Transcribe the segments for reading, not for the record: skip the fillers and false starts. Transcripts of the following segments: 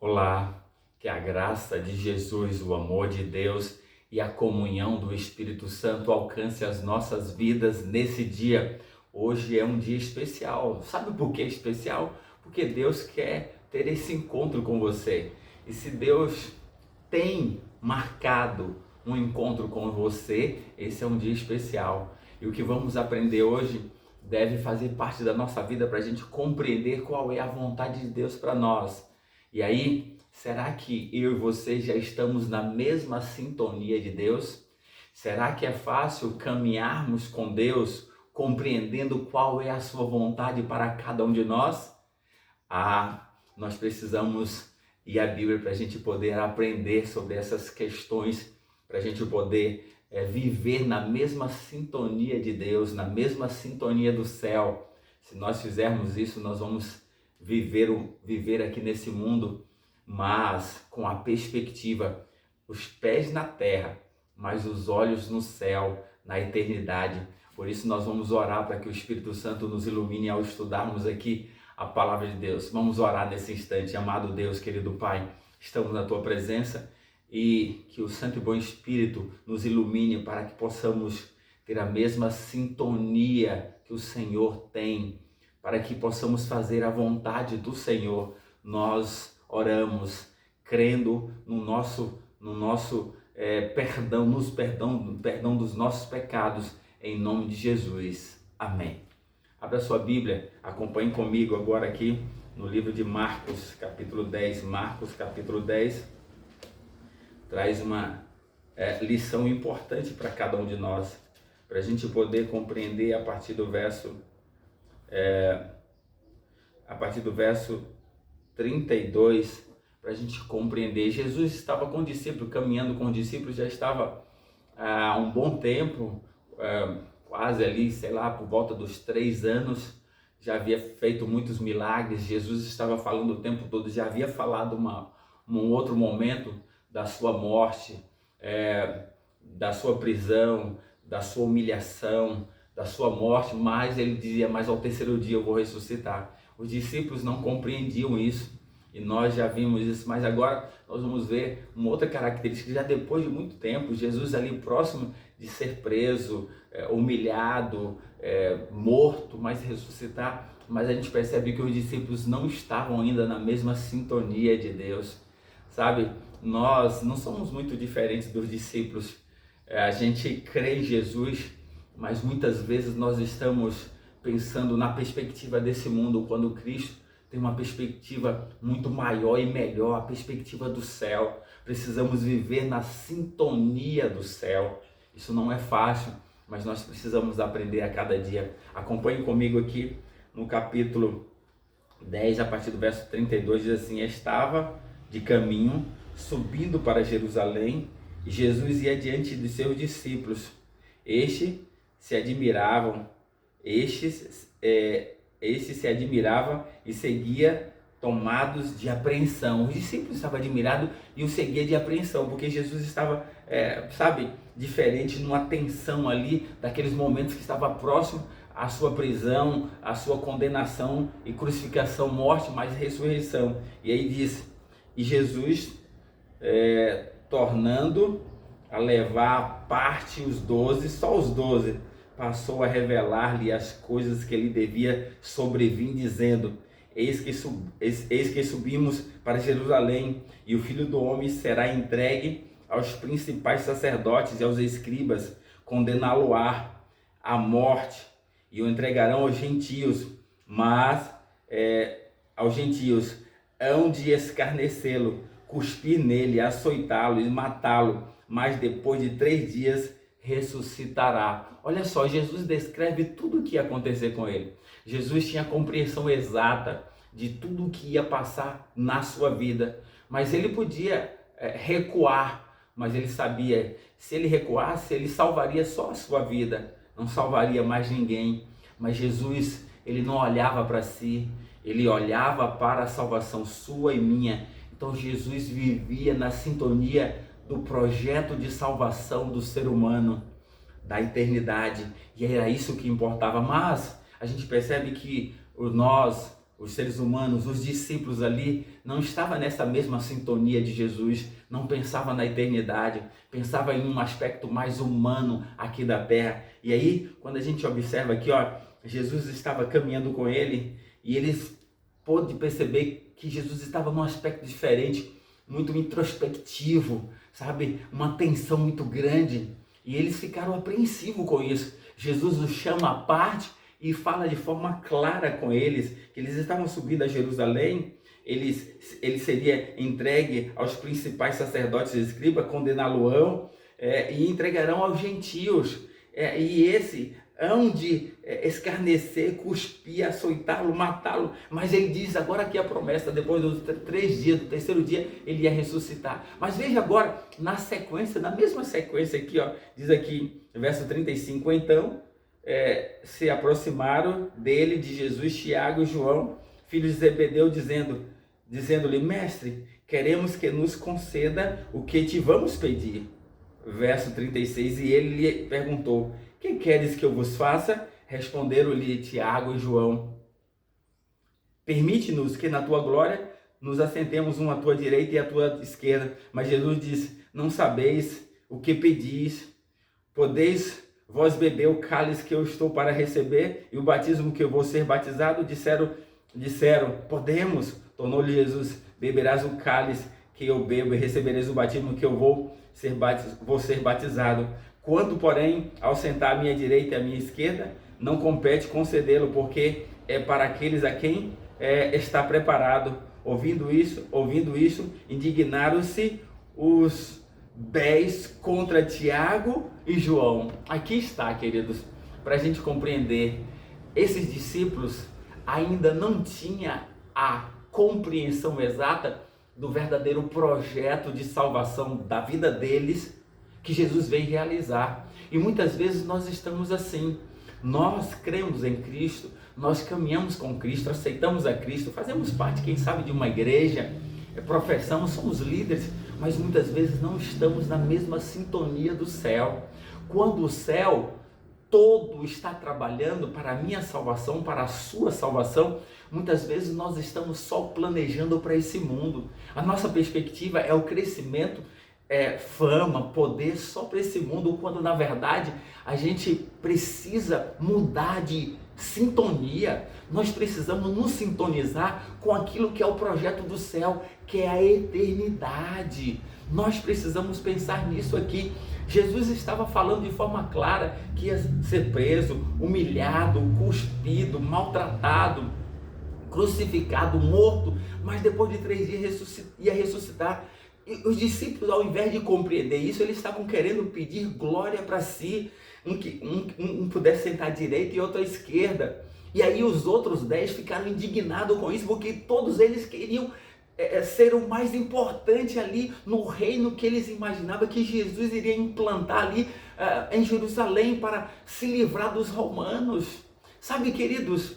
Olá, que a graça de Jesus, o amor de Deus e a comunhão do Espírito Santo alcance as nossas vidas nesse dia. Hoje é um dia especial. Sabe por que é especial? Porque Deus quer ter esse encontro com você. E se Deus tem marcado um encontro com você, esse é um dia especial. E o que vamos aprender hoje deve fazer parte da nossa vida para a gente compreender qual é a vontade de Deus para nós. E aí, será que eu e você já estamos na mesma sintonia de Deus? Será que é fácil caminharmos com Deus, compreendendo qual é a sua vontade para cada um de nós? Nós precisamos ir à Bíblia para a gente poder aprender sobre essas questões, para a gente poder viver na mesma sintonia de Deus, na mesma sintonia do céu. Se nós fizermos isso, nós vamos viver aqui nesse mundo, mas com a perspectiva, os pés na terra, mas os olhos no céu, na eternidade. Por isso nós vamos orar para que o Espírito Santo nos ilumine ao estudarmos aqui a palavra de Deus. Vamos orar nesse instante. Amado Deus, querido Pai, estamos na Tua presença e que o Santo e Bom Espírito nos ilumine para que possamos ter a mesma sintonia que o Senhor tem, para que possamos fazer a vontade do Senhor. Nós oramos crendo no nosso perdão dos nossos pecados, em nome de Jesus. Amém. Abra sua Bíblia, acompanhe comigo agora aqui no livro de Marcos, capítulo 10. Marcos, capítulo 10, traz uma lição importante para cada um de nós, para a gente poder compreender a partir do verso 32, para a gente compreender. Jesus estava com o discípulo, caminhando com o discípulo, já estava há um bom tempo, quase ali, sei lá, por volta dos 3 anos, já havia feito muitos milagres. Jesus estava falando o tempo todo, já havia falado um outro momento da sua morte, da sua prisão, da sua humilhação, da sua morte, mas ele dizia, mas ao terceiro dia eu vou ressuscitar. Os discípulos não compreendiam isso, e nós já vimos isso, mas agora nós vamos ver uma outra característica. Já depois de muito tempo, Jesus ali próximo de ser preso, humilhado, morto, mas ressuscitar, mas a gente percebe que os discípulos não estavam ainda na mesma sintonia de Deus, sabe? Nós não somos muito diferentes dos discípulos. A gente crê em Jesus, mas muitas vezes nós estamos pensando na perspectiva desse mundo, quando Cristo tem uma perspectiva muito maior e melhor, a perspectiva do céu. Precisamos viver na sintonia do céu. Isso não é fácil, mas nós precisamos aprender a cada dia. Acompanhe comigo aqui no capítulo 10, a partir do verso 32, diz assim: estava de caminho, subindo para Jerusalém, e Jesus ia diante de seus discípulos. Estes se admiravam e seguia tomados de apreensão. Os discípulos estavam admirados e o seguia de apreensão, porque Jesus estava, diferente, numa tensão ali, daqueles momentos que estava próximo à sua prisão, à sua condenação e crucificação, morte, mas ressurreição. E aí diz, e Jesus, tornando a levar à parte os 12, só os 12, passou a revelar-lhe as coisas que lhe devia sobrevir, dizendo, eis que subimos para Jerusalém, e o Filho do Homem será entregue aos principais sacerdotes e aos escribas, condená-lo-á à morte, e o entregarão aos gentios, mas aos gentios hão de escarnecê-lo, cuspir nele, açoitá-lo e matá-lo, mas depois de 3 dias ressuscitará. Olha só, Jesus descreve tudo o que ia acontecer com ele. Jesus tinha a compreensão exata de tudo o que ia passar na sua vida, mas ele podia recuar, mas ele sabia, se ele recuasse, ele salvaria só a sua vida, não salvaria mais ninguém. Mas Jesus, ele não olhava para si, ele olhava para a salvação sua e minha. Então Jesus vivia na sintonia do projeto de salvação do ser humano, da eternidade, e era isso que importava. Mas a gente percebe que nós os seres humanos, os discípulos ali, não estavam nessa mesma sintonia de Jesus, não pensavam na eternidade, pensavam em um aspecto mais humano aqui da terra. E aí, quando a gente observa aqui, ó, Jesus estava caminhando com ele e eles pôde perceber que Jesus estava num aspecto diferente, muito introspectivo, sabe? Uma tensão muito grande. E eles ficaram apreensivos com isso. Jesus os chama à parte e fala de forma clara com eles, que eles estavam subindo a Jerusalém, ele seria entregue aos principais sacerdotes e escribas, condená-lo-ão, e entregarão aos gentios, e esse hão de escarnecer, cuspir, açoitá-lo, matá-lo, mas ele diz agora aqui a promessa, depois dos 3 dias, do terceiro dia, ele ia ressuscitar. Mas veja agora, na sequência, na mesma sequência aqui, ó, diz aqui, verso 35, então, se aproximaram dele, de Jesus, Tiago e João, filhos de Zebedeu, dizendo-lhe, mestre, queremos que nos conceda o que te vamos pedir. Verso 36, e ele lhe perguntou, que queres que eu vos faça? Responderam-lhe Tiago e João, permite-nos que na tua glória nos assentemos um à tua direita e à tua esquerda. Mas Jesus disse, não sabeis o que pedis, podeis vós beber o cálice que eu estou para receber e o batismo que eu vou ser batizado? Disseram, podemos. Tornou-lhe Jesus, beberás o cálice que eu bebo e recebereis o batismo que eu vou ser batizado. Quanto, porém, ao sentar à minha direita e à minha esquerda, não compete concedê-lo, porque é para aqueles a quem está preparado. Ouvindo isso, indignaram-se os 10 contra Tiago e João. Aqui está, queridos, para a gente compreender, esses discípulos ainda não tinham a compreensão exata do verdadeiro projeto de salvação da vida deles, que Jesus veio realizar. E muitas vezes nós estamos assim, nós cremos em Cristo, nós caminhamos com Cristo, aceitamos a Cristo, fazemos parte, quem sabe, de uma igreja, professamos, somos líderes, mas muitas vezes não estamos na mesma sintonia do céu. Quando o céu todo está trabalhando para a minha salvação, para a sua salvação, muitas vezes nós estamos só planejando para esse mundo. A nossa perspectiva é o crescimento, fama, poder só para esse mundo, quando na verdade a gente precisa mudar de sintonia. Nós precisamos nos sintonizar com aquilo que é o projeto do céu, que é a eternidade. Nós precisamos pensar nisso aqui. Jesus estava falando de forma clara que ia ser preso, humilhado, cuspido, maltratado, crucificado, morto, mas depois de 3 dias ia ressuscitar. E os discípulos, ao invés de compreender isso, eles estavam querendo pedir glória para si, um pudesse sentar à direita e outro à esquerda. E aí os outros 10 ficaram indignados com isso, porque todos eles queriam ser o mais importante ali no reino que eles imaginavam que Jesus iria implantar ali em Jerusalém para se livrar dos romanos. Sabe, queridos,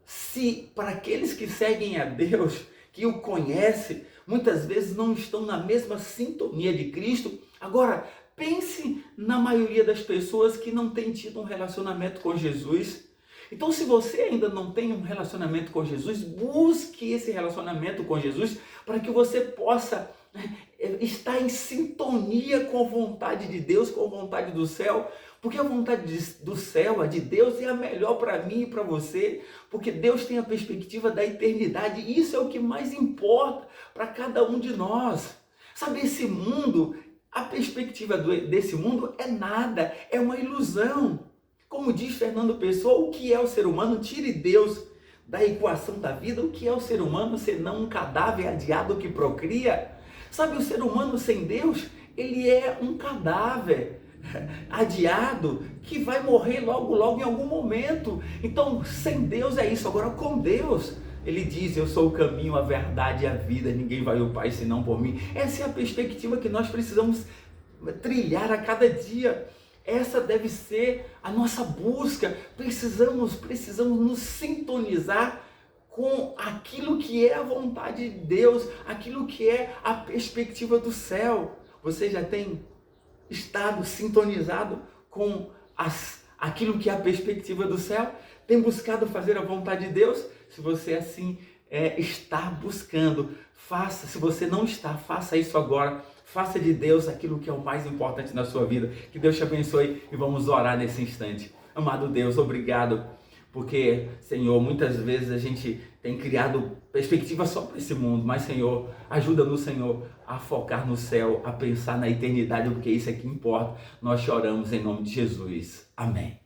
se para aqueles que seguem a Deus, que o conhecem, muitas vezes não estão na mesma sintonia de Cristo. Agora, pense na maioria das pessoas que não têm tido um relacionamento com Jesus. Então, se você ainda não tem um relacionamento com Jesus, busque esse relacionamento com Jesus para que você possa estar em sintonia com a vontade de Deus, com a vontade do céu, porque a vontade do céu, a de Deus, é a melhor para mim e para você, porque Deus tem a perspectiva da eternidade, e isso é o que mais importa para cada um de nós. Sabe, esse mundo, a perspectiva desse mundo é nada, é uma ilusão. Como diz Fernando Pessoa, o que é o ser humano? Tire Deus da equação da vida. O que é o ser humano senão um cadáver adiado que procria? Sabe, o ser humano sem Deus, ele é um cadáver adiado que vai morrer logo em algum momento. Então, sem Deus é isso. Agora, com Deus, ele diz, eu sou o caminho, a verdade e a vida, ninguém vai ao Pai senão por mim. Essa é a perspectiva que nós precisamos trilhar a cada dia. Essa deve ser a nossa busca. Precisamos nos sintonizar com aquilo que é a vontade de Deus, aquilo que é a perspectiva do céu. Você já tem estado sintonizado com aquilo que é a perspectiva do céu? Tem buscado fazer a vontade de Deus? Se você assim está buscando, faça. Se você não está, faça isso agora. Faça de Deus aquilo que é o mais importante na sua vida. Que Deus te abençoe e vamos orar nesse instante. Amado Deus, obrigado. Porque, Senhor, muitas vezes a gente tem criado perspectiva só para esse mundo. Mas, Senhor, ajuda-nos, Senhor, a focar no céu, a pensar na eternidade, porque isso é que importa. Nós choramos em nome de Jesus. Amém.